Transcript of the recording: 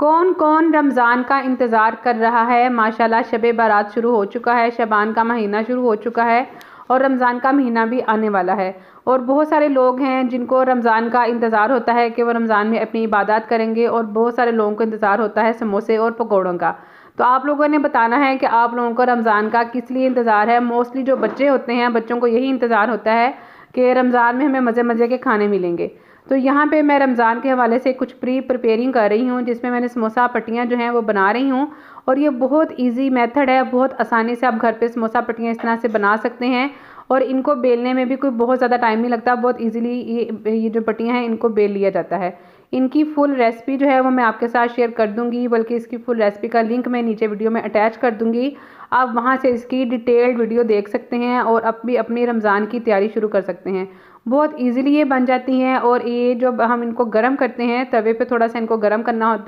कौन कौन रमज़ान का इंतज़ार कर रहा है। माशाल्लाह शब बारात शुरू हो चुका है, शबान का महीना शुरू हो चुका है और रमज़ान का महीना भी आने वाला है। और बहुत सारे लोग हैं जिनको रमज़ान का इंतज़ार होता है कि वो रमज़ान में अपनी इबादत करेंगे, और बहुत सारे लोगों को इंतज़ार होता है समोसे और पकौड़ों का। तो आप लोगों ने बताना है कि आप लोगों को रमज़ान का किस लिए इंतज़ार है। मोस्टली जो बच्चे होते हैं, बच्चों को यही इंतज़ार होता है कि रमज़ान में हमें मज़े मज़े के खाने मिलेंगे। तो यहाँ पे मैं रमज़ान के हवाले से कुछ प्रिपेयरिंग कर रही हूँ, जिसमें मैंने समोसा पट्टियाँ जो हैं वो बना रही हूँ। और ये बहुत इजी मेथड है, बहुत आसानी से आप घर पे समोसा पट्टियाँ इस तरह से बना सकते हैं। और इनको बेलने में भी कोई बहुत ज़्यादा टाइम नहीं लगता, बहुत इजीली ये जो पट्टियाँ हैं इनको बेल लिया जाता है। इनकी फुल रेसिपी जो है वो मैं आपके साथ शेयर कर दूंगी, बल्कि इसकी फुल रेसिपी का लिंक मैं नीचे वीडियो में अटैच कर दूंगी। आप वहां से इसकी डिटेल्ड वीडियो देख सकते हैं और अपनी रमज़ान की तैयारी शुरू कर सकते हैं। बहुत इजीली ये बन जाती हैं। और ये जब हम इनको गर्म करते हैं तवे पे, थोड़ा सा इनको गर्म करना होता है।